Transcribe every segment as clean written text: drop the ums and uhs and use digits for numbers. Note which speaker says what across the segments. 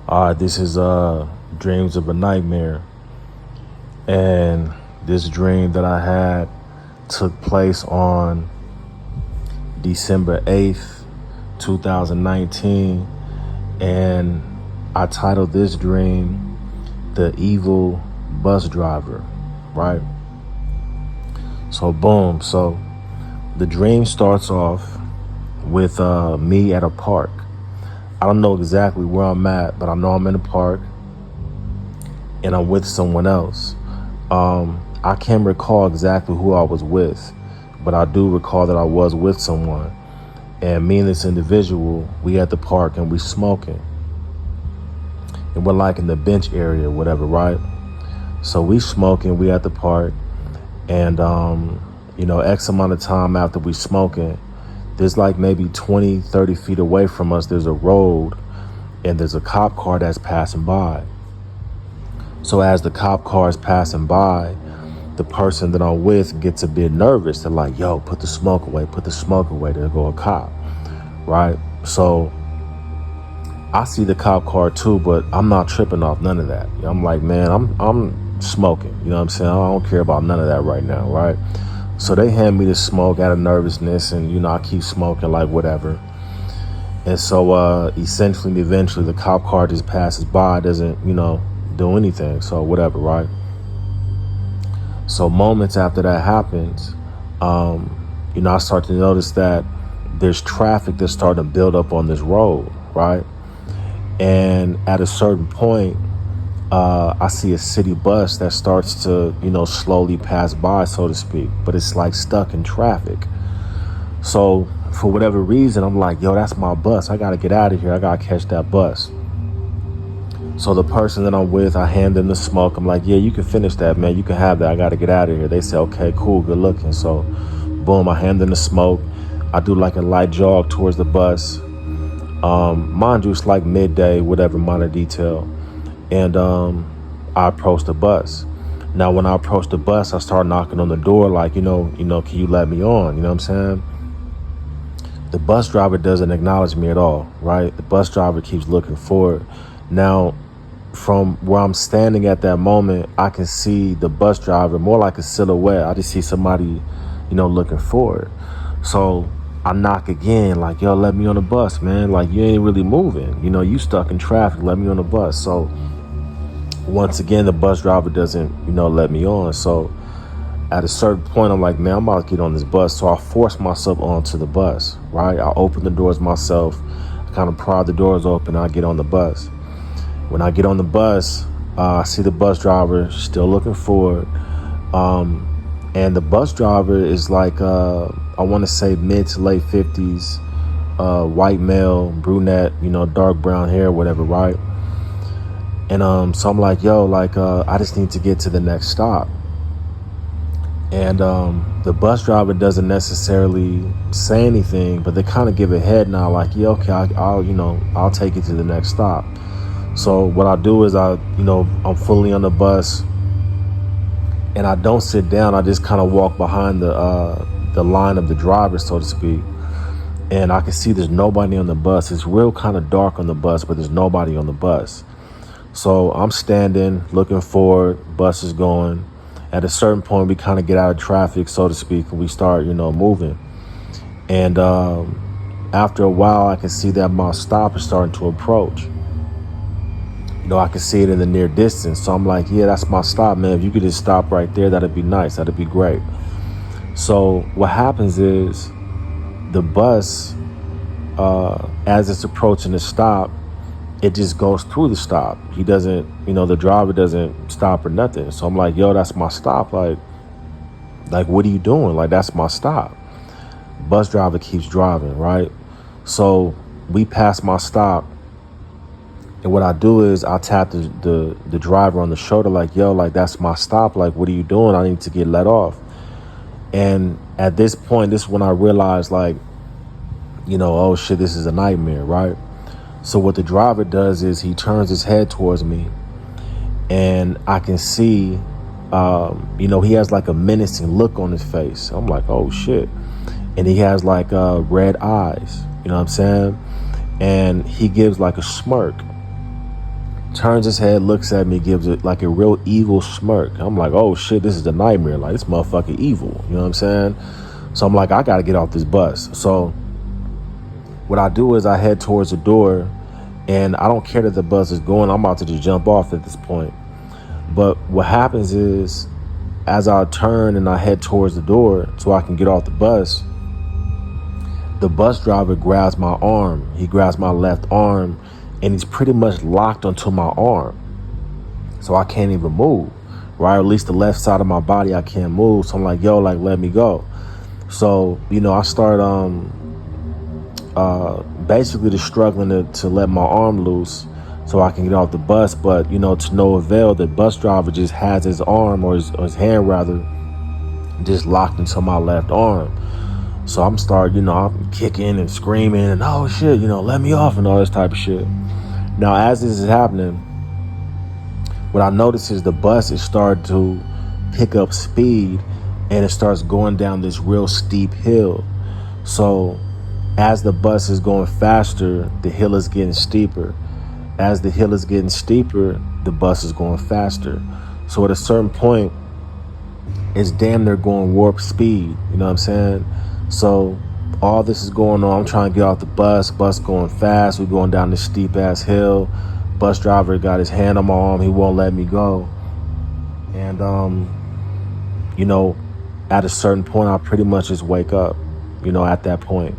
Speaker 1: This is Dreams of a Nightmare. And this dream that I had took place on December 8th, 2019. And I titled this dream The Evil Bus Driver, right? So boom. So the dream starts off with me at a park. I don't know exactly where I'm at, but I know I'm in a park and I'm with someone else. I can't recall exactly who I was with, but I do recall that I was with someone. And me and this individual, we at the park and we smoking. And we're like in the bench area or whatever, right? So we smoking, we at the park. And, X amount of time after we smoking, there's like maybe 20, 30 feet away from us, there's a road and there's a cop car that's passing by. So as the cop car is passing by, the person that I'm with gets a bit nervous. They're like, yo, put the smoke away, there go a cop, right? So I see the cop car too, but I'm not tripping off none of that. I'm like, man, I'm smoking, you know what I'm saying? I don't care about none of that right now, right? So they hand me the smoke out of nervousness and, I keep smoking like whatever. And so eventually the cop car just passes by, doesn't, do anything. So whatever, right? So moments after that happens, I start to notice that there's traffic that's starting to build up on this road, right? And at a certain point, I see a city bus that starts to, slowly pass by, so to speak, but it's like stuck in traffic. So for whatever reason, I'm like, yo, that's my bus. I got to get out of here. I got to catch that bus. So the person that I'm with, I hand them the smoke. I'm like, yeah, you can finish that, man. You can have that. I got to get out of here. They say, okay, cool, good looking. So boom, I hand them the smoke. I do like a light jog towards the bus. Mind you, it's like midday, whatever, minor detail. And I approached the bus. Now, when I approached the bus, I started knocking on the door like, can you let me on? You know what I'm saying? The bus driver doesn't acknowledge me at all, right? The bus driver keeps looking forward. Now, from where I'm standing at that moment, I can see the bus driver more like a silhouette. I just see somebody, looking forward. So I knock again, like, yo, let me on the bus, man. Like, you ain't really moving. You stuck in traffic. Let me on the bus. So once again, the bus driver doesn't, let me on. So at a certain point, I'm like, man, I'm about to get on this bus. So I force myself onto the bus, right? I open the doors myself. I kind of pry the doors open. And I get on the bus. When I get on the bus, I see the bus driver still looking forward. And the bus driver is like, I want to say mid to late 50s, white male, brunette, dark brown hair, whatever, right? And so I'm like, yo, I just need to get to the next stop. And the bus driver doesn't necessarily say anything, but they kind of give a head nod, like, yeah, okay, I'll take you to the next stop. So what I do is I'm fully on the bus, and I don't sit down. I just kind of walk behind the line of the driver, so to speak. And I can see there's nobody on the bus. It's real kind of dark on the bus, but there's nobody on the bus. So I'm standing, looking forward, bus is going. At a certain point, we kind of get out of traffic, so to speak, and we start, moving. And after a while, I can see that my stop is starting to approach. I can see it in the near distance. So I'm like, yeah, that's my stop, man. If you could just stop right there, that'd be nice. That'd be great. So what happens is the bus, as it's approaching the stop, it just goes through the stop. He doesn't, the driver doesn't stop or nothing. So I'm like, yo, that's my stop. Like, what are you doing? Like, that's my stop. Bus driver keeps driving, right? So we pass my stop. And what I do is I tap the driver on the shoulder, like, yo, like, that's my stop. Like, what are you doing? I need to get let off. And at this point, this is when I realized, like, oh shit, this is a nightmare, right? So what the driver does is he turns his head towards me, and I can see, he has like a menacing look on his face. I'm like, oh shit. And he has like red eyes, you know what I'm saying? And he gives like a smirk. turns his head, looks at me, gives it like a real evil smirk. I'm like, oh shit, this is the nightmare. Like, this motherfucker evil. You know what I'm saying? So I'm like, I gotta get off this bus. So what I do is I head towards the door, and I don't care that the bus is going. I'm about to just jump off at this point. But what happens is, as I turn and I head towards the door so I can get off the bus driver grabs my arm. He grabs my left arm, and he's pretty much locked onto my arm. So I can't even move, right? Or at least the left side of my body, I can't move. So I'm like, yo, like, let me go. So, I start basically just struggling to let my arm loose so I can get off the bus. But, to no avail. The bus driver just has his arm, or his hand rather, just locked into my left arm. So I'm I'm kicking and screaming and, oh shit, let me off and all this type of shit. Now, as this is happening, what I notice is the bus is starting to pick up speed, and it starts going down this real steep hill. So as the bus is going faster, the hill is getting steeper. As the hill is getting steeper, the bus is going faster. So at a certain point, it's damn near going warp speed. You know what I'm saying? So all this is going on. I'm trying to get off the bus going fast. We're going down this steep ass hill. Bus driver got his hand on my arm. He won't let me go. And, at a certain point, I pretty much just wake up, at that point.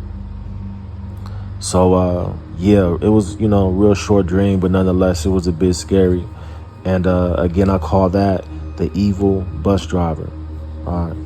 Speaker 1: So, it was, a real short dream, but nonetheless, it was a bit scary. And, again, I call that the evil bus driver. All right.